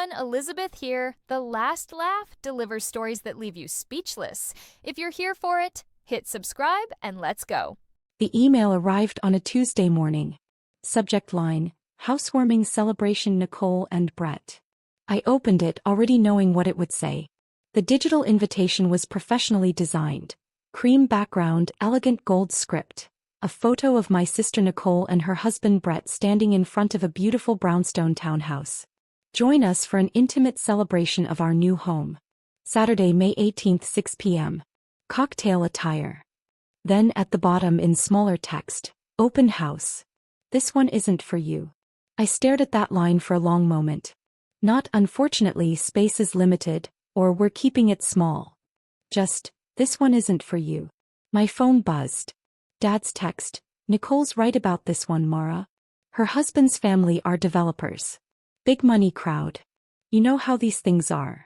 everyone, Elizabeth here. The Last Laugh delivers stories that leave you speechless. If you're here for it, hit subscribe and let's go. The email arrived on a Tuesday morning. Subject line, Housewarming Celebration Nicole and Brett. I opened it already knowing what it would say. The digital invitation was professionally designed. Cream background, elegant gold script. A photo of my sister Nicole and her husband Brett standing in front of a beautiful brownstone townhouse. Join us for an intimate celebration of our new home. Saturday, May 18th, 6 p.m. Cocktail attire. Then at the bottom in smaller text, open house. This one isn't for you. I stared at that line for a long moment. Not unfortunately, space is limited, or we're keeping it small. Just, this one isn't for you. My phone buzzed. Dad's text, Nicole's right about this one, Mara. Her husband's family are developers. Big money crowd. You know how these things are.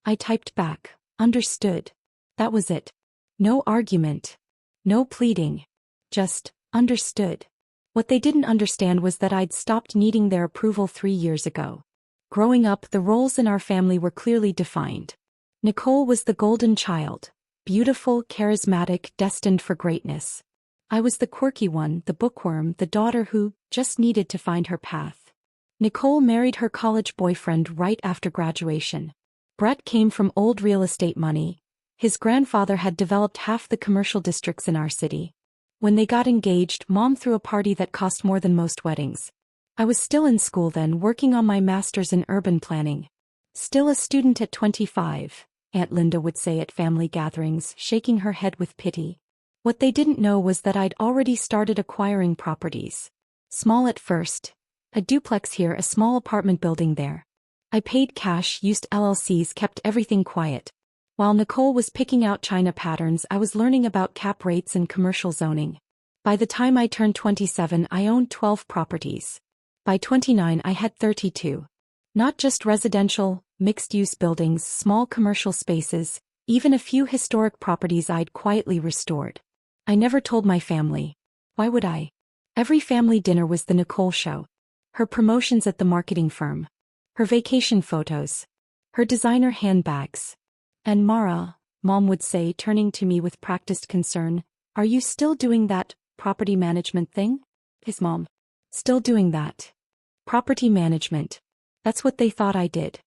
I typed back, understood. That was it. No argument. No pleading. Just, understood. What they didn't understand was that I'd stopped needing their approval 3 years ago. Growing up, the roles in our family were clearly defined. Nicole was the golden child. Beautiful, charismatic, destined for greatness. I was the quirky one, the bookworm, the daughter who just needed to find her path. Nicole married her college boyfriend right after graduation. Brett came from old real estate money. His grandfather had developed half the commercial districts in our city. When they got engaged, Mom threw a party that cost more than most weddings. I was still in school then, working on my master's in urban planning. Still a student at 25, Aunt Linda would say at family gatherings, shaking her head with pity. What they didn't know was that I'd already started acquiring properties. Small at first. A duplex here, a small apartment building there. I paid cash, used LLCs, kept everything quiet. While Nicole was picking out china patterns, I was learning about cap rates and commercial zoning. By the time I turned 27, I owned 12 properties. By 29, I had 32. Not just residential, mixed-use buildings, small commercial spaces, even a few historic properties I'd quietly restored. I never told my family. Why would I? Every family dinner was the Nicole show. Her promotions at the marketing firm. Her vacation photos. Her designer handbags. And Mara, Mom would say, turning to me with practiced concern, are you still doing that property management thing? His mom. Still doing that. Property management. That's what they thought I did.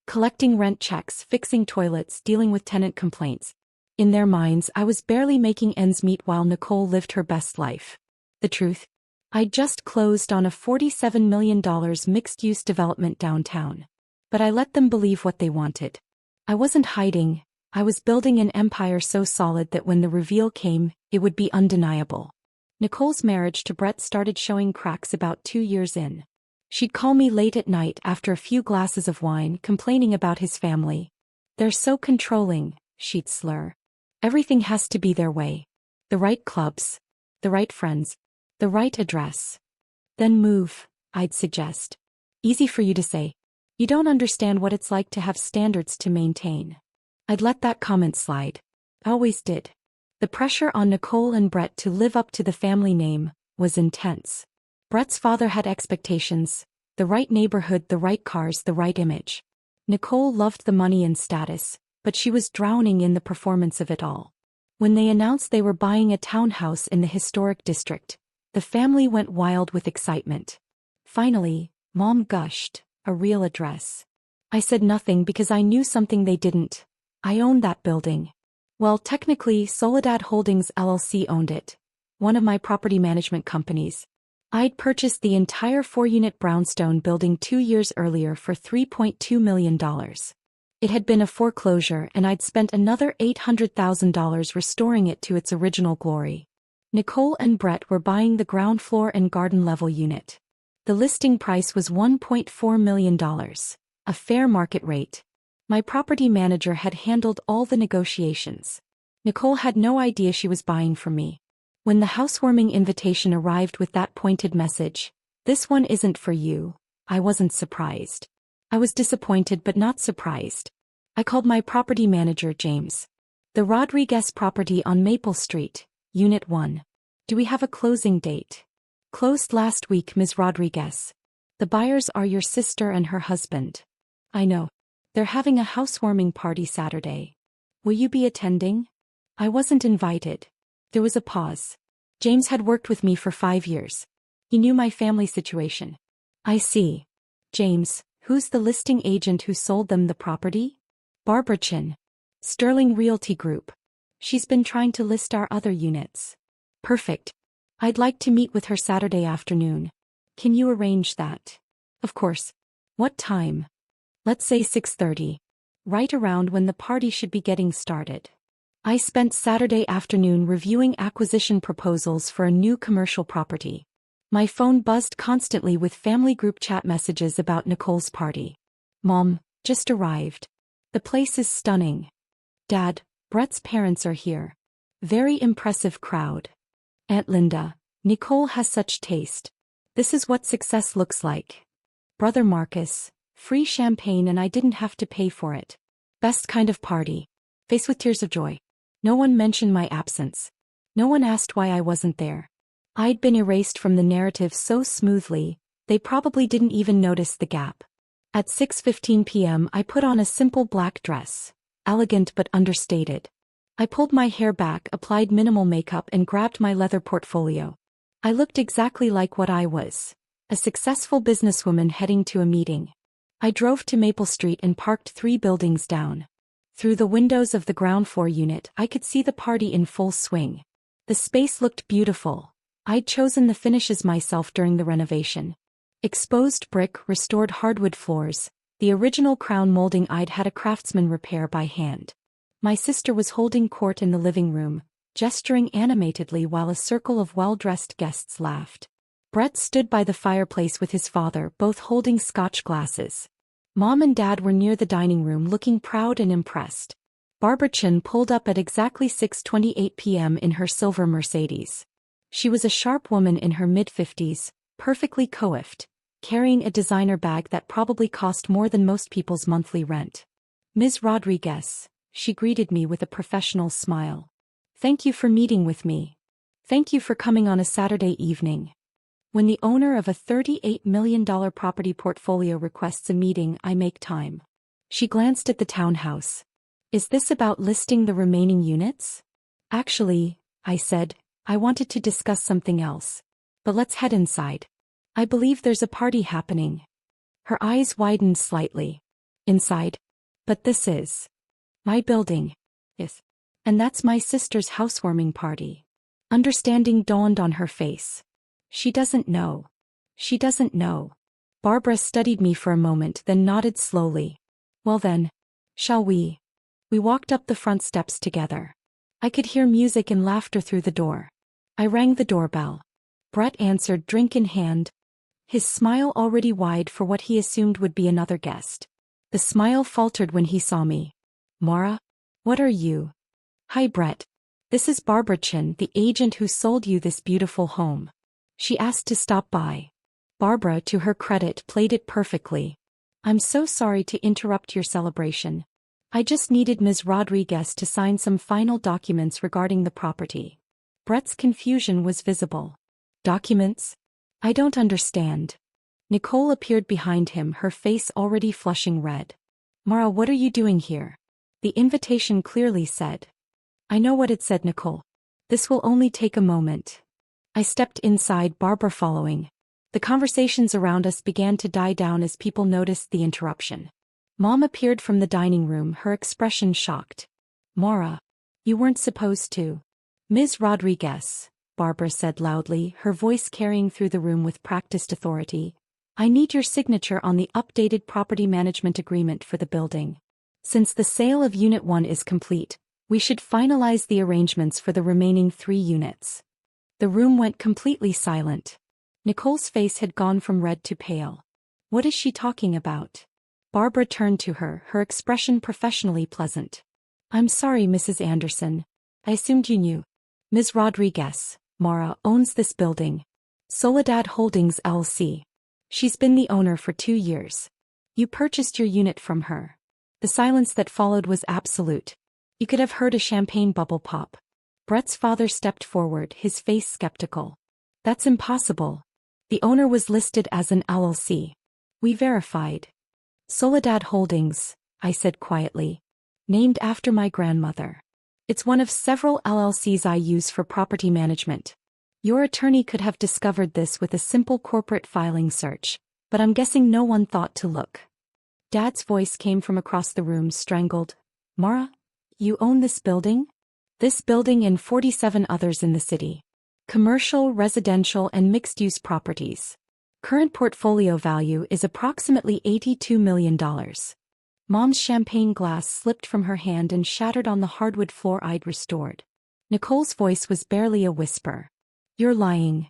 Collecting rent checks, fixing toilets, dealing with tenant complaints. In their minds, I was barely making ends meet while Nicole lived her best life. The truth? I'd just closed on a $47 million mixed-use development downtown. But I let them believe what they wanted. I wasn't hiding. I was building an empire so solid that when the reveal came, it would be undeniable. Nicole's marriage to Brett started showing cracks about 2 years in. She'd call me late at night after a few glasses of wine, complaining about his family. They're so controlling, she'd slur. Everything has to be their way. The right clubs. The right friends. The right address. Then move, I'd suggest. Easy for you to say. You don't understand what it's like to have standards to maintain. I'd let that comment slide. Always did. The pressure on Nicole and Brett to live up to the family name was intense. Brett's father had expectations, the right neighborhood, the right cars, the right image. Nicole loved the money and status, but she was drowning in the performance of it all. When they announced they were buying a townhouse in the historic district, the family went wild with excitement. Finally, Mom gushed, a real address. I said nothing because I knew something they didn't. I owned that building. Well, technically, Soledad Holdings LLC owned it, one of my property management companies. I'd purchased the entire 4-unit brownstone building 2 years earlier for $3.2 million. It had been a foreclosure and I'd spent another $800,000 restoring it to its original glory. Nicole and Brett were buying the ground floor and garden level unit. The listing price was $1.4 million, a fair market rate. My property manager had handled all the negotiations. Nicole had no idea she was buying from me. When the housewarming invitation arrived with that pointed message, "This one isn't for you," I wasn't surprised. I was disappointed but not surprised. I called my property manager, James. "The Rodriguez property on Maple Street, Unit 1. Do we have a closing date?" "Closed last week, Ms. Rodriguez. The buyers are your sister and her husband." I know. They're having a housewarming party Saturday. Will you be attending? I wasn't invited. There was a pause. James had worked with me for 5 years. He knew my family situation. I see. James, who's the listing agent who sold them the property? Barbara Chin. Sterling Realty Group. She's been trying to list our other units. Perfect. I'd like to meet with her Saturday afternoon. Can you arrange that? Of course. What time? Let's say 6:30. Right around when the party should be getting started. I spent Saturday afternoon reviewing acquisition proposals for a new commercial property. My phone buzzed constantly with family group chat messages about Nicole's party. Mom, just arrived. The place is stunning. Dad, Brett's parents are here. Very impressive crowd. Aunt Linda, Nicole has such taste. This is what success looks like. Brother Marcus, free champagne and I didn't have to pay for it. Best kind of party. Face with tears of joy. No one mentioned my absence. No one asked why I wasn't there. I'd been erased from the narrative so smoothly, they probably didn't even notice the gap. At 6:15 p.m. I put on a simple black dress. Elegant but understated. I pulled my hair back, applied minimal makeup and grabbed my leather portfolio. I looked exactly like what I was. A successful businesswoman heading to a meeting. I drove to Maple Street and parked 3 buildings down. Through the windows of the ground floor unit, I could see the party in full swing. The space looked beautiful. I'd chosen the finishes myself during the renovation. Exposed brick, restored hardwood floors, the original crown molding I'd had a craftsman repair by hand. My sister was holding court in the living room, gesturing animatedly while a circle of well-dressed guests laughed. Brett stood by the fireplace with his father, both holding scotch glasses. Mom and Dad were near the dining room looking proud and impressed. Barbara Chin pulled up at exactly 6:28 p.m. in her silver Mercedes. She was a sharp woman in her mid-50s, perfectly coiffed, carrying a designer bag that probably cost more than most people's monthly rent. Ms. Rodriguez, she greeted me with a professional smile. Thank you for meeting with me. Thank you for coming on a Saturday evening. When the owner of a $38 million property portfolio requests a meeting, I make time. She glanced at the townhouse. Is this about listing the remaining units? Actually, I said, I wanted to discuss something else. But let's head inside. I believe there's a party happening. Her eyes widened slightly. Inside? But this is my building. Yes. And that's my sister's housewarming party. Understanding dawned on her face. She doesn't know. She doesn't know. Barbara studied me for a moment, then nodded slowly. Well then, shall we? We walked up the front steps together. I could hear music and laughter through the door. I rang the doorbell. Brett answered, drink in hand. His smile already wide for what he assumed would be another guest. The smile faltered when he saw me. Mara? What are you? Hi Brett. This is Barbara Chin, the agent who sold you this beautiful home. She asked to stop by. Barbara, to her credit, played it perfectly. I'm so sorry to interrupt your celebration. I just needed Ms. Rodriguez to sign some final documents regarding the property. Brett's confusion was visible. Documents? I don't understand. Nicole appeared behind him, her face already flushing red. Mara, what are you doing here? The invitation clearly said. I know what it said, Nicole. This will only take a moment. I stepped inside, Barbara following. The conversations around us began to die down as people noticed the interruption. Mom appeared from the dining room, her expression shocked. Mara, you weren't supposed to. Ms. Rodriguez, Barbara said loudly, her voice carrying through the room with practiced authority. I need your signature on the updated property management agreement for the building. Since the sale of Unit 1 is complete, we should finalize the arrangements for the remaining 3 units. The room went completely silent. Nicole's face had gone from red to pale. What is she talking about? Barbara turned to her, her expression professionally pleasant. I'm sorry, Mrs. Anderson. I assumed you knew. Ms. Rodriguez, Mara, owns this building. Soledad Holdings LC. She's been the owner for 2 years. You purchased your unit from her. The silence that followed was absolute. You could have heard a champagne bubble pop. Brett's father stepped forward, his face skeptical. That's impossible. The owner was listed as an LLC. We verified. Soledad Holdings, I said quietly. Named after my grandmother. It's one of several LLCs I use for property management. Your attorney could have discovered this with a simple corporate filing search, but I'm guessing no one thought to look. Dad's voice came from across the room, strangled. Mara, you own this building? This building and 47 others in the city. Commercial, residential, and mixed-use properties. Current portfolio value is approximately $82 million. Mom's champagne glass slipped from her hand and shattered on the hardwood floor I'd restored. Nicole's voice was barely a whisper. You're lying.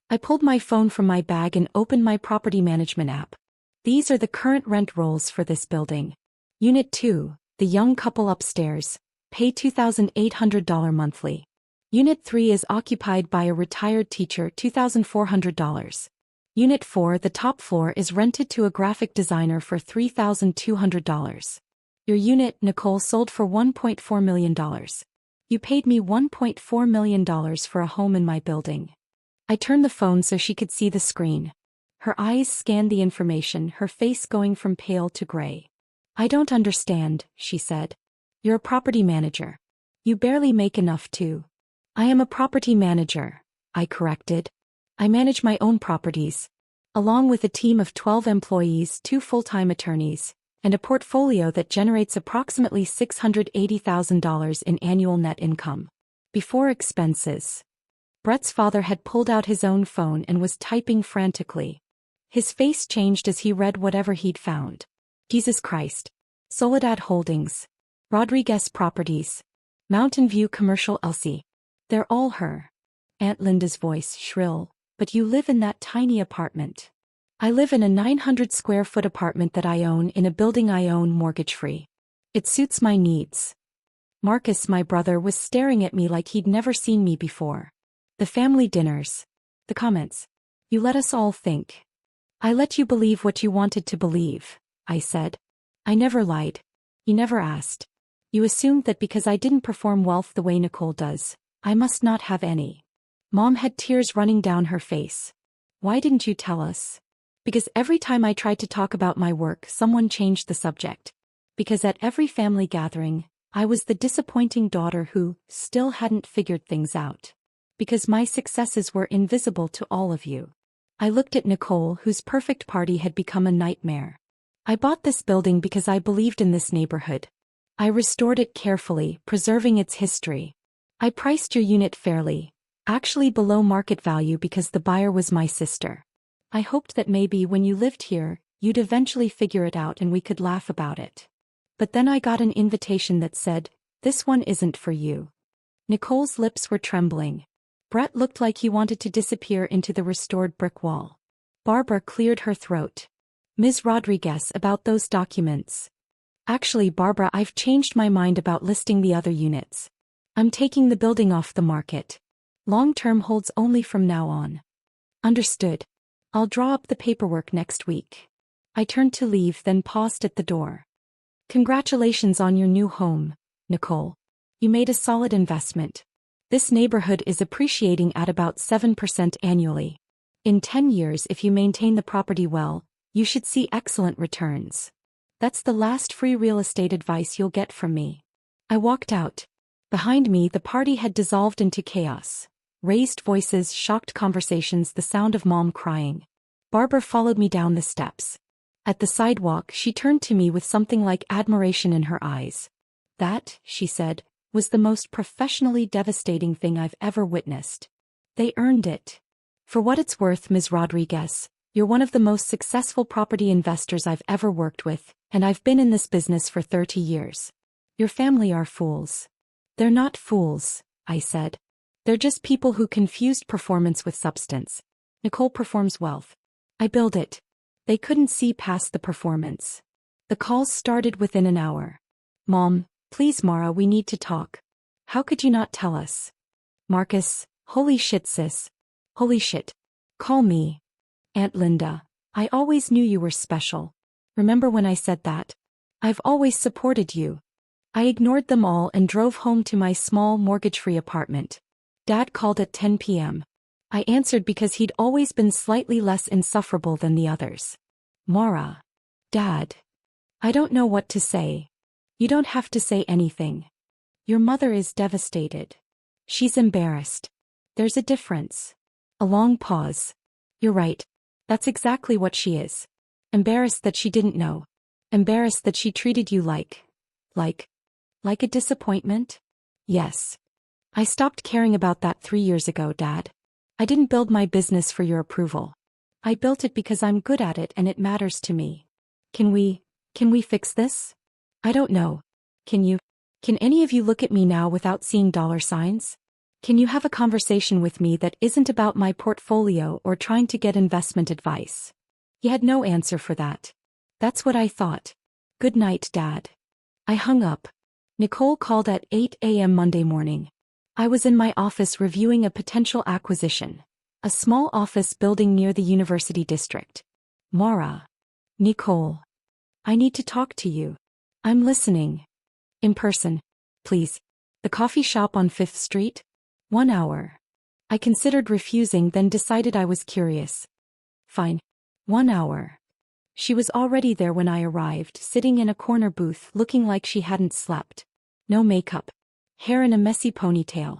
I pulled my phone from my bag and opened my property management app. These are the current rent rolls for this building. Unit 2, the young couple upstairs, pay $2,800 monthly. Unit 3 is occupied by a retired teacher, $2,400. Unit 4, the top floor, is rented to a graphic designer for $3,200. Your unit, Nicole, sold for $1.4 million. You paid me $1.4 million for a home in my building. I turned the phone so she could see the screen. Her eyes scanned the information, her face going from pale to gray. I don't understand, she said. You're a property manager. You barely make enough to. I am a property manager, I corrected. I manage my own properties, along with a team of 12 employees, 2 full-time attorneys, and a portfolio that generates approximately $680,000 in annual net income. Before expenses. Brett's father had pulled out his own phone and was typing frantically. His face changed as he read whatever he'd found. Jesus Christ. Soledad Holdings. Rodriguez Properties. Mountain View Commercial LC. They're all her. Aunt Linda's voice shrill. But you live in that tiny apartment. I live in a 900-square-foot apartment that I own in a building I own mortgage-free. It suits my needs. Marcus, my brother, was staring at me like he'd never seen me before. The family dinners. The comments. You let us all think. I let you believe what you wanted to believe, I said. I never lied. You never asked. You assumed that because I didn't perform wealth the way Nicole does, I must not have any. Mom had tears running down her face. Why didn't you tell us? Because every time I tried to talk about my work, someone changed the subject. Because at every family gathering, I was the disappointing daughter who still hadn't figured things out. Because my successes were invisible to all of you. I looked at Nicole, whose perfect party had become a nightmare. I bought this building because I believed in this neighborhood. I restored it carefully, preserving its history. I priced your unit fairly. Actually below market value because the buyer was my sister. I hoped that maybe when you lived here, you'd eventually figure it out and we could laugh about it. But then I got an invitation that said, this one isn't for you. Nicole's lips were trembling. Brett looked like he wanted to disappear into the restored brick wall. Barbara cleared her throat. Ms. Rodriguez, about those documents. Actually, Barbara, I've changed my mind about listing the other units. I'm taking the building off the market. Long-term holds only from now on. Understood. I'll draw up the paperwork next week. I turned to leave, then paused at the door. Congratulations on your new home, Nicole. You made a solid investment. This neighborhood is appreciating at about 7% annually. In 10 years, if you maintain the property well, you should see excellent returns. That's the last free real estate advice you'll get from me. I walked out. Behind me, the party had dissolved into chaos. Raised voices, shocked conversations, the sound of Mom crying. Barbara followed me down the steps. At the sidewalk, she turned to me with something like admiration in her eyes. That, she said, was the most professionally devastating thing I've ever witnessed. They earned it. For what it's worth, Ms. Rodriguez, you're one of the most successful property investors I've ever worked with, and I've been in this business for 30 years. Your family are fools. They're not fools, I said. They're just people who confused performance with substance. Nicole performs wealth. I build it. They couldn't see past the performance. The calls started within an hour. Mom, please Mara, we need to talk. How could you not tell us? Marcus, holy shit sis. Holy shit. Call me. Aunt Linda, I always knew you were special. Remember when I said that? I've always supported you. I ignored them all and drove home to my small mortgage-free apartment. Dad called at 10 p.m. I answered because he'd always been slightly less insufferable than the others. Mara. Dad. I don't know what to say. You don't have to say anything. Your mother is devastated. She's embarrassed. There's a difference. A long pause. You're right. That's exactly what she is. Embarrassed that she didn't know. Embarrassed that she treated you like a disappointment? Yes. I stopped caring about that 3 years ago, Dad. I didn't build my business for your approval. I built it because I'm good at it and it matters to me. Can we fix this? I don't know. Can you? Can any of you look at me now without seeing dollar signs? Can you have a conversation with me that isn't about my portfolio or trying to get investment advice? He had no answer for that. That's what I thought. Good night, Dad. I hung up. Nicole called at 8 a.m. Monday morning. I was in my office reviewing a potential acquisition. A small office building near the university district. Mara. Nicole. I need to talk to you. I'm listening. In person. Please. The coffee shop on 5th Street? 1 hour. I considered refusing, then decided I was curious. Fine. 1 hour. She was already there when I arrived, sitting in a corner booth looking like she hadn't slept. No makeup. Hair in a messy ponytail.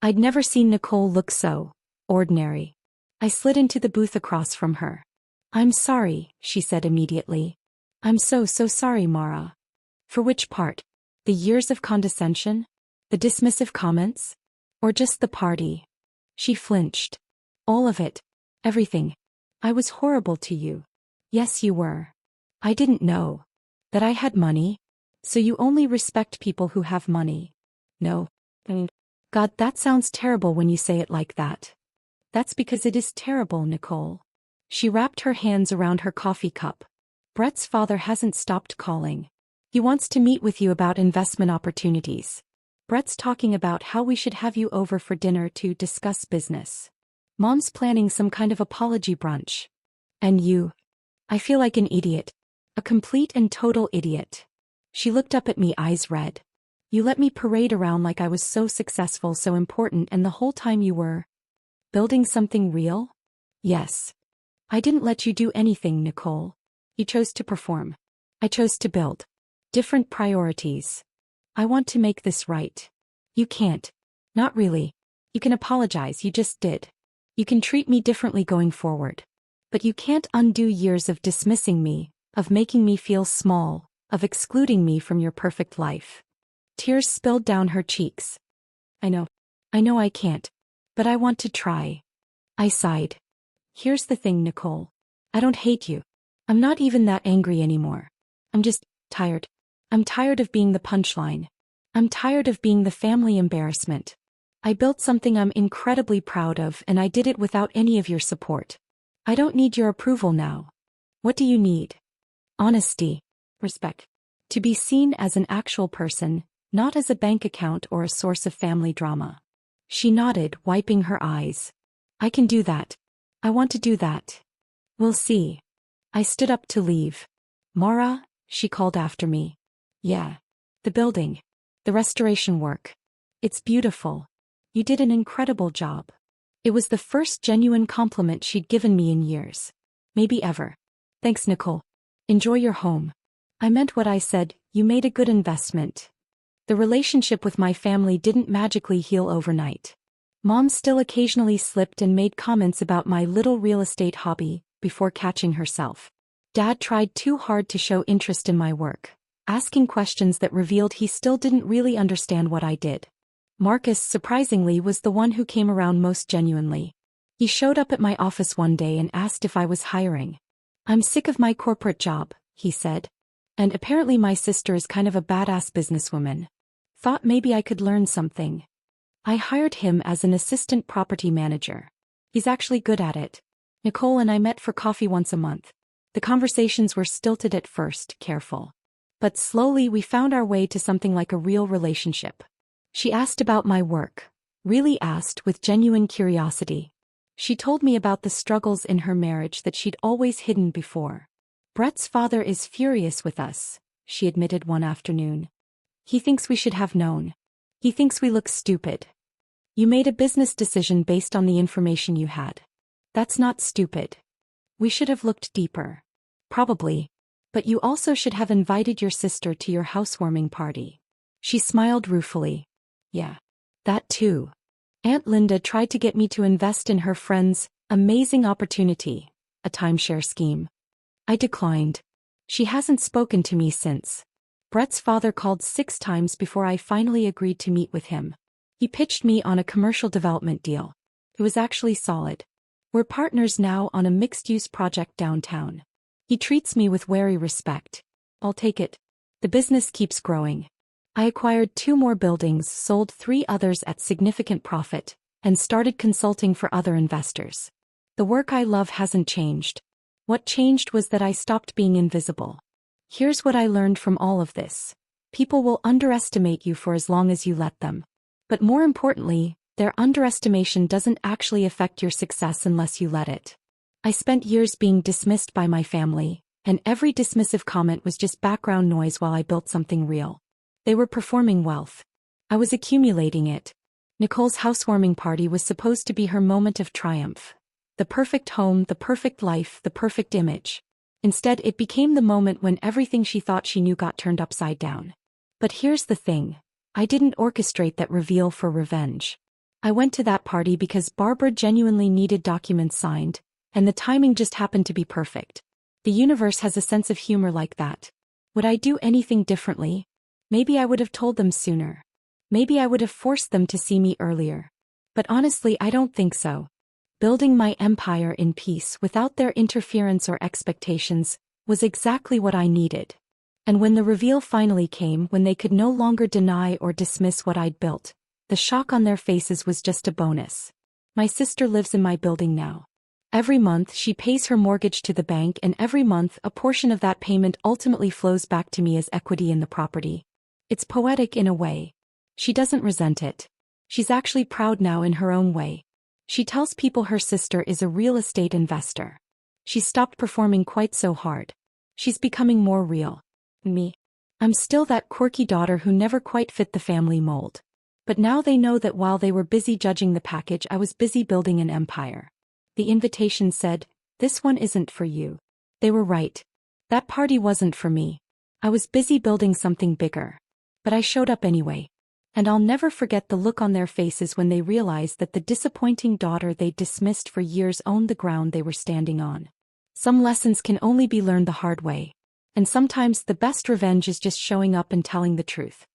I'd never seen Nicole look so ordinary. I slid into the booth across from her. I'm sorry, she said immediately. I'm so sorry, Mara. For which part? The years of condescension? The dismissive comments? Or just the party? She flinched. All of it. Everything. I was horrible to you. Yes, you were. I didn't know. That I had money? So you only respect people who have money? No. God, that sounds terrible when you say it like that. That's because it is terrible, Nicole. She wrapped her hands around her coffee cup. Brett's father hasn't stopped calling. He wants to meet with you about investment opportunities. Brett's talking about how we should have you over for dinner to discuss business. Mom's planning some kind of apology brunch. And you. I feel like an idiot. A complete and total idiot. She looked up at me, eyes red. You let me parade around like I was so successful, so important, and the whole time you were building something real? Yes. I didn't let you do anything, Nicole. You chose to perform. I chose to build. Different priorities. I want to make this right. You can't. Not really. You can apologize, you just did. You can treat me differently going forward. But you can't undo years of dismissing me, of making me feel small, of excluding me from your perfect life. Tears spilled down her cheeks. I know I can't. But I want to try. I sighed. Here's the thing, Nicole. I don't hate you. I'm not even that angry anymore. I'm just tired. I'm tired of being the punchline. I'm tired of being the family embarrassment. I built something I'm incredibly proud of, and I did it without any of your support. I don't need your approval now. What do you need? Honesty. Respect. To be seen as an actual person, not as a bank account or a source of family drama. She nodded, wiping her eyes. I can do that. I want to do that. We'll see. I stood up to leave. Mara, she called after me. Yeah. The building. The restoration work. It's beautiful. You did an incredible job. It was the first genuine compliment she'd given me in years. Maybe ever. Thanks, Nicole. Enjoy your home. I meant what I said, you made a good investment. The relationship with my family didn't magically heal overnight. Mom still occasionally slipped and made comments about my little real estate hobby, before catching herself. Dad tried too hard to show interest in my work, asking questions that revealed he still didn't really understand what I did. Marcus, surprisingly, was the one who came around most genuinely. He showed up at my office one day and asked if I was hiring. I'm sick of my corporate job, he said. And apparently my sister is kind of a badass businesswoman. Thought maybe I could learn something. I hired him as an assistant property manager. He's actually good at it. Nicole and I met for coffee once a month. The conversations were stilted at first, careful. But slowly we found our way to something like a real relationship. She asked about my work. Really asked with genuine curiosity. She told me about the struggles in her marriage that she'd always hidden before. Brett's father is furious with us, she admitted one afternoon. He thinks we should have known. He thinks we look stupid. You made a business decision based on the information you had. That's not stupid. We should have looked deeper. Probably. But you also should have invited your sister to your housewarming party. She smiled ruefully. Yeah. That too. Aunt Linda tried to get me to invest in her friend's amazing opportunity, a timeshare scheme. I declined. She hasn't spoken to me since. Brett's father called 6 times before I finally agreed to meet with him. He pitched me on a commercial development deal. It was actually solid. We're partners now on a mixed-use project downtown. He treats me with wary respect. I'll take it. The business keeps growing. I acquired 2 more buildings, sold 3 others at significant profit, and started consulting for other investors. The work I love hasn't changed. What changed was that I stopped being invisible. Here's what I learned from all of this. People will underestimate you for as long as you let them. But more importantly, their underestimation doesn't actually affect your success unless you let it. I spent years being dismissed by my family, and every dismissive comment was just background noise while I built something real. They were performing wealth. I was accumulating it. Nicole's housewarming party was supposed to be her moment of triumph. The perfect home, the perfect life, the perfect image. Instead, it became the moment when everything she thought she knew got turned upside down. But here's the thing. I didn't orchestrate that reveal for revenge. I went to that party because Barbara genuinely needed documents signed, and the timing just happened to be perfect. The universe has a sense of humor like that. Would I do anything differently? Maybe I would have told them sooner. Maybe I would have forced them to see me earlier. But honestly, I don't think so. Building my empire in peace without their interference or expectations was exactly what I needed. And when the reveal finally came, when they could no longer deny or dismiss what I'd built, the shock on their faces was just a bonus. My sister lives in my building now. Every month she pays her mortgage to the bank, and every month a portion of that payment ultimately flows back to me as equity in the property. It's poetic in a way. She doesn't resent it. She's actually proud now in her own way. She tells people her sister is a real estate investor. She's stopped performing quite so hard. She's becoming more real. Me. I'm still that quirky daughter who never quite fit the family mold. But now they know that while they were busy judging the package, I was busy building an empire. The invitation said, "This one isn't for you." They were right. That party wasn't for me. I was busy building something bigger. But I showed up anyway. And I'll never forget the look on their faces when they realized that the disappointing daughter they dismissed for years owned the ground they were standing on. Some lessons can only be learned the hard way. And sometimes the best revenge is just showing up and telling the truth.